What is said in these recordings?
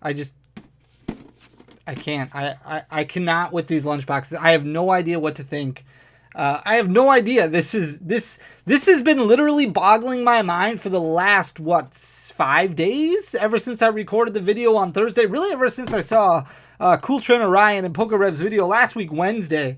I can't. I cannot with these lunchboxes. I have no idea what to think. I have no idea. This has been literally boggling my mind for the last 5 days, ever since I recorded the video on Thursday. Really, ever since I saw Cool Trainer Ryan and PokeRev's video last week Wednesday.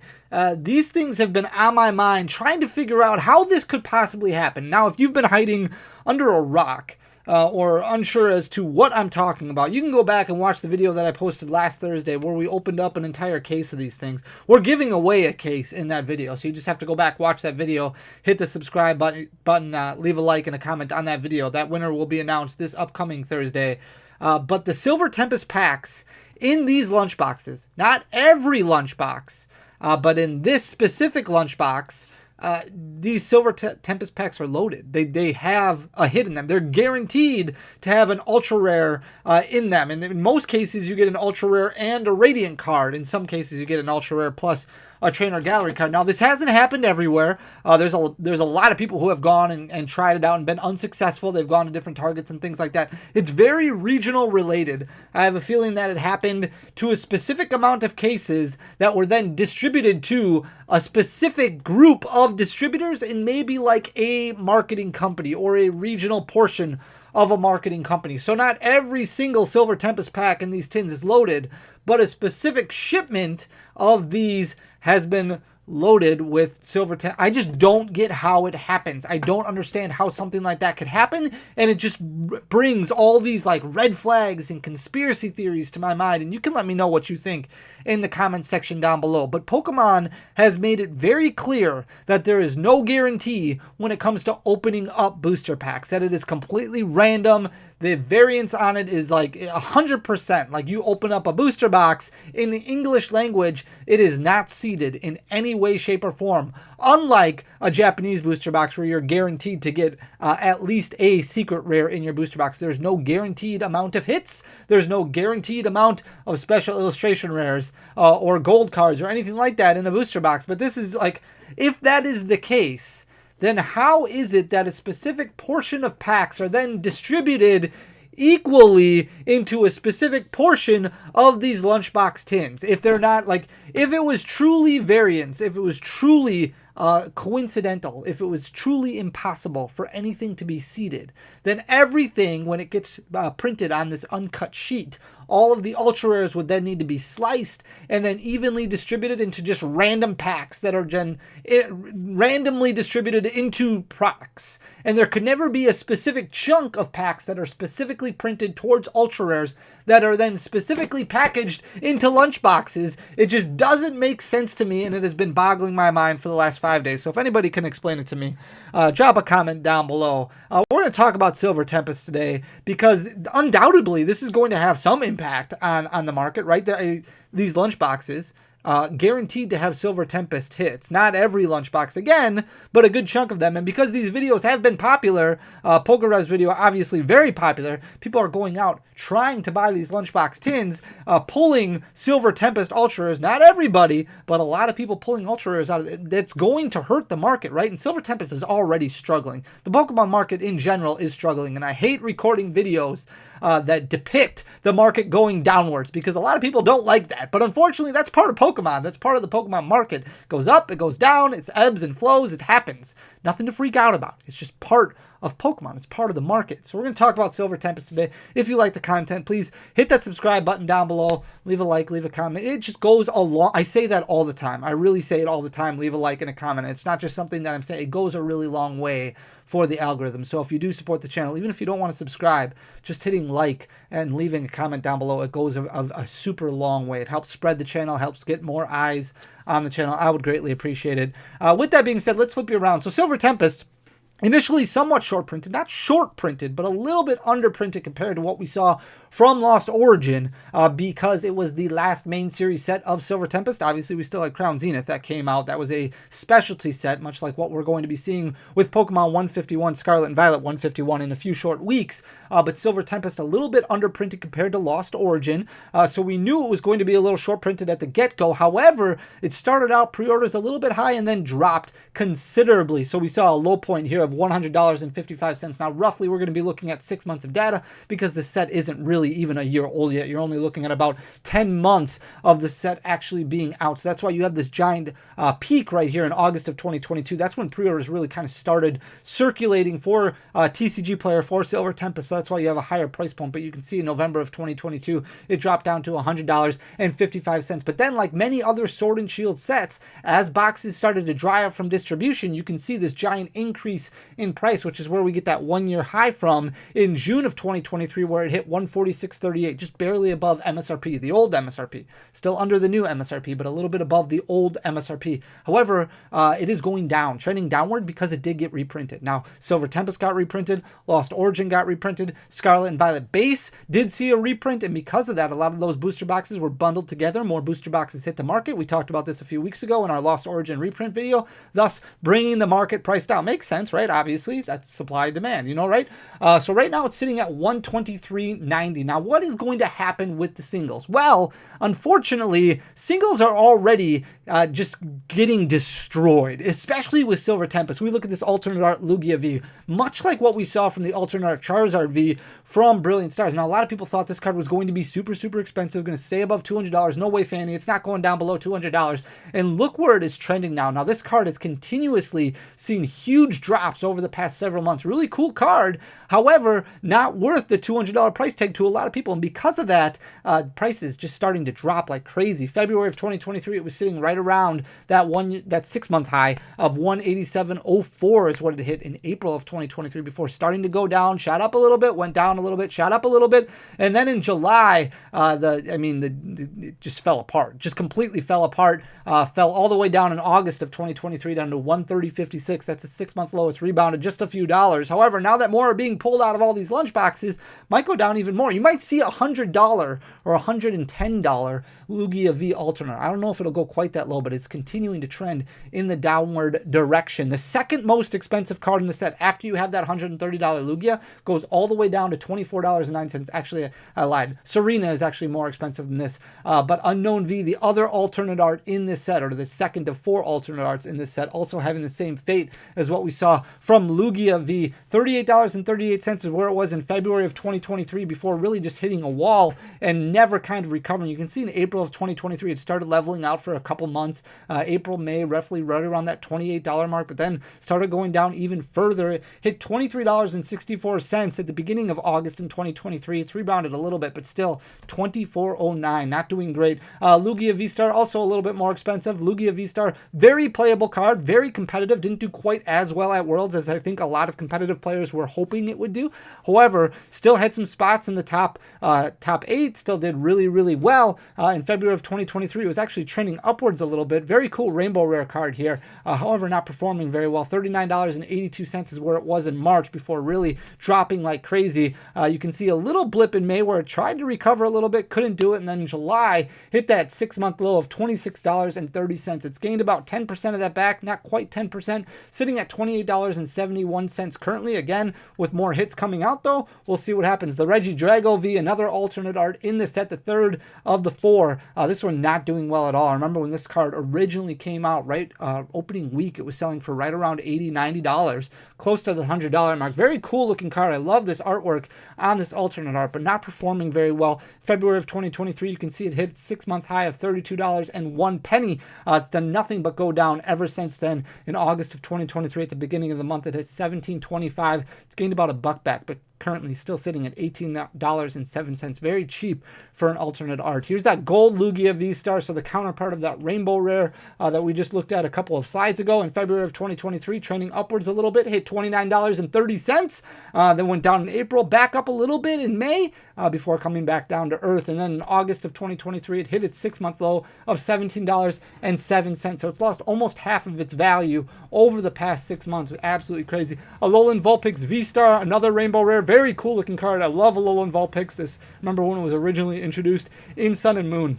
These things have been on my mind, trying to figure out how this could possibly happen. Now, if you've been hiding under a rock, or unsure as to what I'm talking about, you can go back and watch the video that I posted last Thursday where we opened up an entire case of these things. We're giving away a case in that video, so you just have to go back, watch that video, hit the subscribe button, leave a like and a comment on that video. That winner will be announced this upcoming Thursday. But the Silver Tempest Packs in these lunchboxes, not every lunchbox, but in this specific lunchbox, these Silver Tempest Packs are loaded. They have a hit in them. They're guaranteed to have an Ultra Rare in them. And in most cases, you get an Ultra Rare and a Radiant card. In some cases, you get an Ultra Rare plus a Trainer Gallery card. Now, this hasn't happened everywhere. There's a lot of people who have gone and tried it out and been unsuccessful. They've gone to different targets and things like that. It's very regional related. I have a feeling that it happened to a specific amount of cases that were then distributed to a specific group of distributors in maybe like a marketing company or a regional portion of a marketing company. So not every single Silver Tempest pack in these tins is loaded, but a specific shipment of these has been loaded with Silver Tempest. I just don't get how it happens. I don't understand how something like that could happen, and it just brings all these like red flags and conspiracy theories to my mind. And you can let me know what you think in the comment section down below. But Pokemon has made it very clear that there is no guarantee when it comes to opening up booster packs, that it is completely random. The variance on it is like 100%. Like, you open up a booster box in the English language, it is not seeded in any way, shape, or form. Unlike a Japanese booster box where you're guaranteed to get at least a secret rare in your booster box. There's no guaranteed amount of hits. There's no guaranteed amount of special illustration rares or gold cards or anything like that in a booster box. But this is like, if that is the case, then how is it that a specific portion of packs are then distributed equally into a specific portion of these lunchbox tins? If they're not, like, if it was truly variance, if it was truly coincidental, if it was truly impossible for anything to be seeded, then everything, when it gets printed on this uncut sheet, all of the Ultra Rares would then need to be sliced and then evenly distributed into just random packs that are randomly distributed into products. And there could never be a specific chunk of packs that are specifically printed towards Ultra Rares that are then specifically packaged into lunchboxes. It just doesn't make sense to me, and it has been boggling my mind for the last 5 days. So if anybody can explain it to me, drop a comment down below. We're going to talk about Silver Tempest today because undoubtedly this is going to have some impact on the market, right? These lunchboxes guaranteed to have Silver Tempest hits. Not every lunchbox again, but a good chunk of them. And because these videos have been popular, PokeRev's video obviously very popular, people are going out trying to buy these lunchbox tins, pulling Silver Tempest Ultra Rares. Not everybody, but a lot of people pulling Ultra Rares out of it. That's going to hurt the market, right? And Silver Tempest is already struggling. The Pokemon market in general is struggling, and I hate recording videos that depict the market going downwards because a lot of people don't like that. But unfortunately, that's part of Pokemon. That's part of the Pokemon market. It goes up, it goes down, it's ebbs and flows, it happens. Nothing to freak out about. It's just part of Pokemon. It's part of the market. So we're going to talk about Silver Tempest today. If you like the content, please hit that subscribe button down below. Leave a like, leave a comment. It just goes a long... I say that all the time. I really say it all the time. Leave a like and a comment. It's not just something that I'm saying. It goes a really long way for the algorithm. So if you do support the channel, even if you don't want to subscribe, just hitting like and leaving a comment down below, it goes a super long way. It helps spread the channel, helps get more eyes on the channel. I would greatly appreciate it. With that being said, let's flip you around. So Silver Tempest, initially somewhat short printed, not short printed, but a little bit under printed compared to what we saw from Lost Origin, because it was the last main series set of Silver Tempest. Obviously, we still had Crown Zenith that came out. That was a specialty set, much like what we're going to be seeing with Pokemon 151, Scarlet and Violet 151 in a few short weeks. But Silver Tempest a little bit under printed compared to Lost Origin, so we knew it was going to be a little short printed at the get-go. However, it started out pre-orders a little bit high and then dropped considerably. So we saw a low point here of $100.55. Now, roughly, we're going to be looking at 6 months of data because this set isn't really really even a year old yet. You're only looking at about 10 months of the set actually being out. So that's why you have this giant peak right here in August of 2022. That's when pre-orders really kind of started circulating for TCG player for Silver Tempest. So that's why you have a higher price point. But you can see in November of 2022, it dropped down to $100.55. But then, like many other Sword and Shield sets, as boxes started to dry up from distribution, you can see this giant increase in price, which is where we get that 1-year high from in June of 2023, where it hit $146.38, just barely above MSRP, the old MSRP. Still under the new MSRP, but a little bit above the old MSRP. However, it is going down, trending downward because it did get reprinted. Now, Silver Tempest got reprinted, Lost Origin got reprinted, Scarlet and Violet Base did see a reprint, and because of that, a lot of those booster boxes were bundled together. More booster boxes hit the market. We talked about this a few weeks ago in our Lost Origin reprint video, thus bringing the market price down. Makes sense, right? Obviously, that's supply and demand, you know, right? So right now it's sitting at $123.90. Now, what is going to happen with the singles? Well, unfortunately, singles are already just getting destroyed, especially with Silver Tempest. We look at this alternate art Lugia V, much like what we saw from the alternate art Charizard V from Brilliant Stars. Now, a lot of people thought this card was going to be super, super expensive, going to stay above $200. No way, Fanny. It's not going down below $200. And look where it is trending now. Now, this card has continuously seen huge drops over the past several months. Really cool card. However, not worth the $200 price tag to a lot of people. And because of that, prices just starting to drop like crazy. February of 2023, it was sitting right around that 6-month high of $187.04 is what it hit in April of 2023 before starting to go down, shot up a little bit, went down a little bit, shot up a little bit. And then in July, it just fell apart, just completely fell apart, fell all the way down in August of 2023 down to $130.56. That's a 6-month low. It's rebounded just a few dollars. However, now that more are being pulled out of all these lunch boxes, might go down even more. You might see $100 or $110 Lugia V alternate. I don't know if it'll go quite that low, but it's continuing to trend in the downward direction. The second most expensive card in the set after you have that $130 Lugia goes all the way down to $24.09. Actually, I lied. Serena is actually more expensive than this, but Unknown V, the other alternate art in this set, or the second of 4 alternate arts in this set, also having the same fate as what we saw from Lugia V. $38.38 is where it was in February of 2023 before really just hitting a wall and never kind of recovering. You can see in April of 2023, it started leveling out for a couple months. April, May, roughly right around that $28 mark, but then started going down even further. It hit $23.64 at the beginning of August in 2023. It's rebounded a little bit, but still $24.09, not doing great. Lugia V-Star, also a little bit more expensive. Lugia V-Star, very playable card, very competitive, didn't do quite as well at Worlds as I think a lot of competitive players were hoping it would do. However, still had some spots in the top 8, still did really, really well. In February of 2023, it was actually trending upwards a little bit. Very cool rainbow rare card here. However, not performing very well. $39.82 is where it was in March before really dropping like crazy. You can see a little blip in May where it tried to recover a little bit, couldn't do it, and then in July hit that 6-month low of $26.30. It's gained about 10% of that back, not quite 10%, sitting at $28.71 currently. Again, with more hits coming out though, we'll see what happens. The Reggie Drago V, another alternate art in the set, the third of the 4. This one not doing well at all. I remember when this card originally came out, right, opening week, it was selling for right around $80, $90, close to the $100 mark. Very cool looking card. I love this artwork on this alternate art, but not performing very well. February of 2023, you can see it hit its 6-month high of $32.01. It's done nothing but go down ever since then. In August of 2023, at the beginning of the month, it hit $17.25. It's gained about $1 back, but currently still sitting at $18.07. Very cheap for an alternate art. Here's that gold Lugia V-Star, so the counterpart of that rainbow rare that we just looked at a couple of slides ago. In February of 2023, trending upwards a little bit, hit $29.30. Then went down in April, back up a little bit in May before coming back down to earth. And then in August of 2023, it hit its 6-month low of $17.07. So it's lost almost half of its value over the past 6 months. Absolutely crazy. Alolan Vulpix V-Star, another rainbow rare. Very cool looking card. I love Alolan Vulpix. Remember when it was originally introduced in Sun and Moon.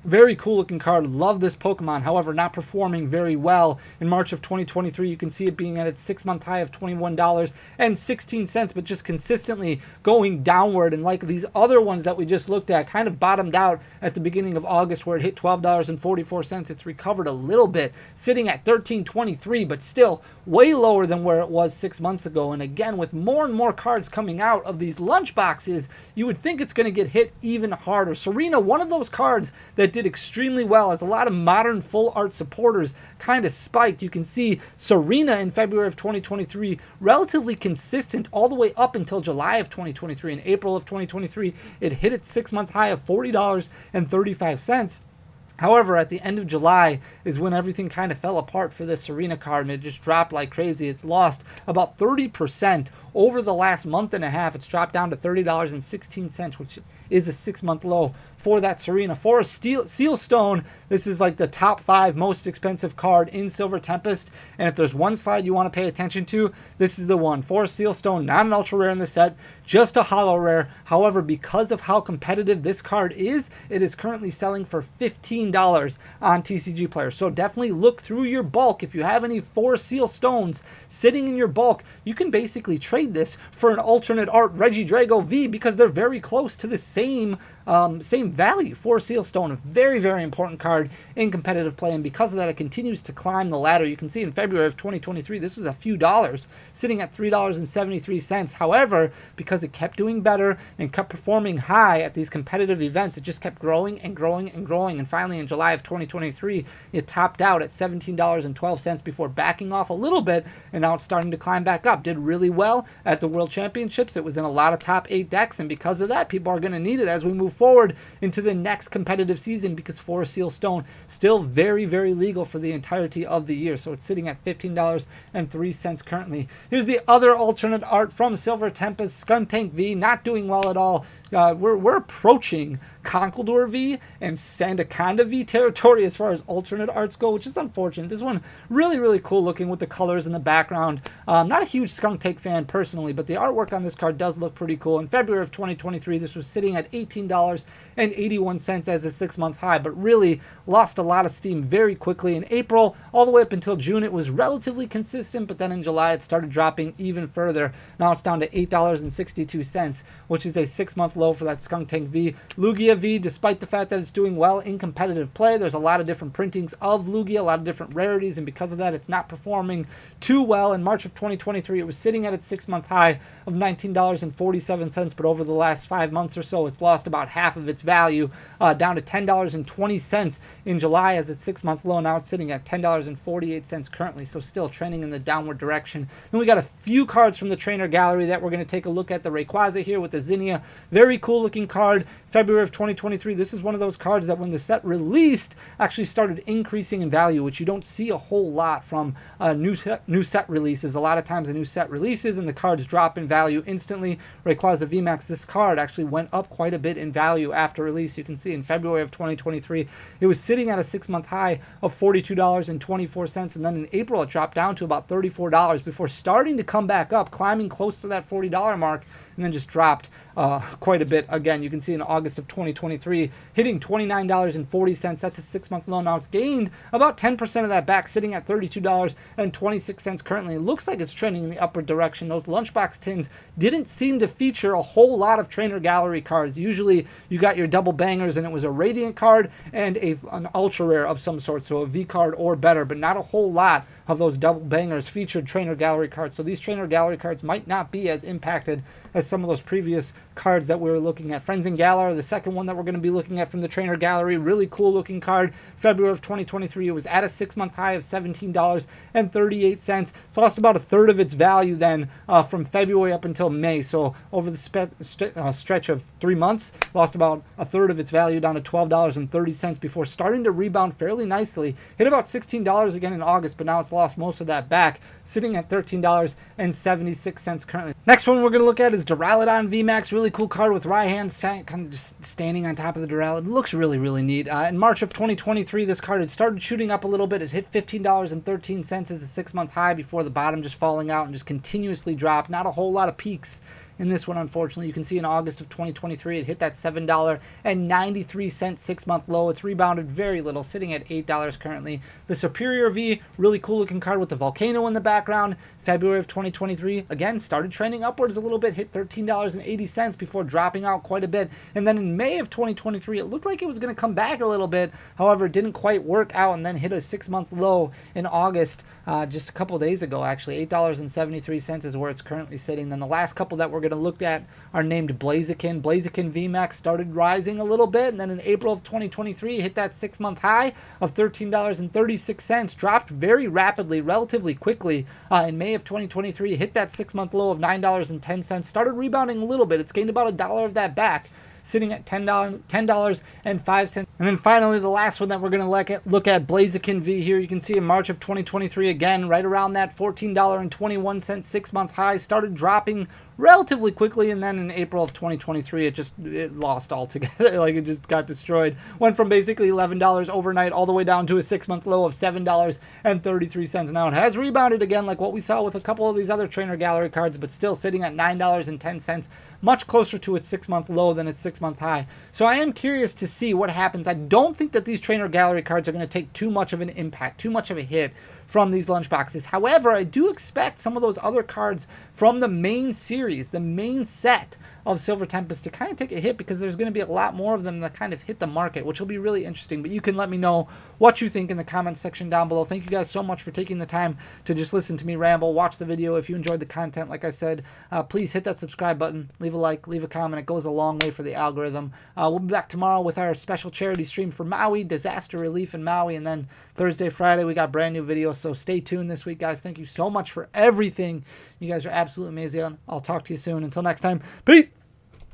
Very cool looking card. Love this Pokemon. However, not performing very well. In March of 2023, you can see it being at its 6-month high of $21.16, but just consistently going downward. And like these other ones that we just looked at, kind of bottomed out at the beginning of August where it hit $12.44. It's recovered a little bit, sitting at $13.23, but still way lower than where it was 6 months ago. And again, with more and more cards coming out of these lunch boxes, you would think it's going to get hit even harder. Serena, one of those cards that did extremely well, as a lot of modern full art supporters kind of spiked. You can see Serena in February of 2023 relatively consistent all the way up until July of 2023. In April of 2023, it hit its 6-month high of $40.35. However, at the end of July is when everything kind of fell apart for this Serena card, and it just dropped like crazy. It's lost about 30% over the last month and a half. It's dropped down to $30.16, which is a 6-month low for that Serena. For a Seal Stone, this is like the top 5 most expensive card in Silver Tempest, and if there's one slide you want to pay attention to, this is the one. For a Seal Stone, not an ultra rare in the set, just a holo rare. However, because of how competitive this card is, it is currently selling for $15 on TCG Player. So definitely look through your bulk. If you have any 4 Seal Stones sitting in your bulk, you can basically trade this for an alternate art Regidrago V, because they're very close to the same value. For Seal Stone, a very, very important card in competitive play, and because of that, it continues to climb the ladder. You can see in February of 2023, this was a few dollars, sitting at $3.73. However, because it kept doing better and kept performing high at these competitive events, it just kept growing and growing and growing, and finally in July of 2023, it topped out at $17.12 before backing off a little bit, and now it's starting to climb back up. Did really well at the World Championships. It was in a lot of top 8 decks, and because of that, people are going to need it as we move forward into the next competitive season, because for a Seal Stone, still very, very legal for the entirety of the year. So it's sitting at $15.03 currently. Here's the other alternate art from Silver Tempest, Skuntank V, not doing well at all. We're approaching Conkeldurr V and Sandaconda V territory as far as alternate arts go, which is unfortunate. This one really, really cool looking with the colors in the background. Not a huge Skuntank fan personally, but the artwork on this card does look pretty cool. In February of 2023, this was sitting at $18.81 as a 6-month high, but really lost a lot of steam very quickly. In April, all the way up until June, it was relatively consistent, but then in July, it started dropping even further. Now it's down to $8.62, which is a 6-month low for that Skuntank V. Lugia V, despite the fact that it's doing well in competitive play, there's a lot of different printings of Lugia, a lot of different rarities, and because of that, it's not performing too well. In March of 2023, it was sitting at its 6-month high of $19.47, but over the last 5 months or so, it's lost about half of its value, down to $10.20 in July as its 6-month low. Now it's sitting at $10.48 currently, so still trending in the downward direction. Then we got a few cards from the trainer gallery that we're going to take a look at. The Rayquaza here with the Zinnia, very cool looking card. February of 2023, this is one of those cards that when the set released actually started increasing in value, which you don't see a whole lot from new set releases. A lot of times a new set releases and the cards drop in value instantly. Rayquaza VMAX, this card actually went up quite a bit in value after release. You can see in February of 2023, it was sitting at a 6-month high of $42.24, and then in April it dropped down to about $34 before starting to come back up, climbing close to that $40 mark, and then just dropped quite a bit again. You can see in August of 2023 hitting $29.40. That's a 6-month low. Now it's gained about 10% of that back, sitting at $32.26 currently. It looks like it's trending in the upward direction. Those lunchbox tins didn't seem to feature a whole lot of trainer gallery cards. Usually you got your double bangers and it was a Radiant card and an ultra rare of some sort, so a V card or better, but not a whole lot of those double bangers featured trainer gallery cards. So these trainer gallery cards might not be as impacted as some of those previous cards that we were looking at. Friends and Galar, the second one that we're going to be looking at from the trainer gallery, really cool looking card. February of 2023, it was at a 6-month high of $17.38. It's lost about a third of its value then from February up until May. So over the stretch of 3 months, lost about a third of its value down to $12.30 before starting to rebound fairly nicely. Hit about $16 again in August, but now it's lost most of that back, sitting at $13.76 currently. Next one we're going to look at is Duraludon VMAX. Really cool card with Raihan kind of just standing on top of the Duraludon. It looks really, really neat. In March of 2023, this card had started shooting up a little bit. It hit $15.13 as a 6-month high before the bottom just falling out and just continuously dropped. Not a whole lot of peaks in this one, unfortunately. You can see in August of 2023, it hit that $7.93 6-month low. It's rebounded very little, sitting at $8 currently. The Superior V, really cool looking card with the volcano in the background. February of 2023, again, started trending upwards a little bit, hit $13.80 before dropping out quite a bit. And then in May of 2023, it looked like it was going to come back a little bit. However, it didn't quite work out and then hit a 6-month low in August, just a couple of days ago, actually. $8.73 is where it's currently sitting. Then the last couple that we're going to look at are named Blaziken. Blaziken VMAX started rising a little bit, and then in April of 2023, hit that 6-month high of $13.36, dropped very rapidly, relatively quickly. In May of 2023, hit that 6-month low of $9.10, started rebounding a little bit. It's gained about $1 of that back, sitting at $10.05. And then finally, the last one that we're going to look at, Blaziken V here. You can see in March of 2023, again, right around that $14.21 6-month high, started dropping relatively quickly, and then in April of 2023, it lost altogether. Like, it just got destroyed. Went from basically $11 overnight all the way down to a 6-month low of $7.33. Now it has rebounded again, like what we saw with a couple of these other trainer gallery cards, but still sitting at $9.10, much closer to its 6-month low than its 6-month high. So I am curious to see what happens. I don't think that these trainer gallery cards are going to take too much of an impact, too much of a hit from these lunchboxes. However, I do expect some of those other cards from the main series, the main set of Silver Tempest, to kind of take a hit, because there's going to be a lot more of them that kind of hit the market, which will be really interesting. But you can let me know what you think in the comments section down below. Thank you guys so much for taking the time to just listen to me ramble, watch the video. If you enjoyed the content, like I said, please hit that subscribe button, leave a like, leave a comment. It goes a long way for the algorithm. We'll be back tomorrow with our special charity stream for Maui, disaster relief in Maui, and then Thursday, Friday, we got brand new videos. So stay tuned this week, guys. Thank you so much for everything. You guys are absolutely amazing. I'll talk to you soon. Until next time, peace.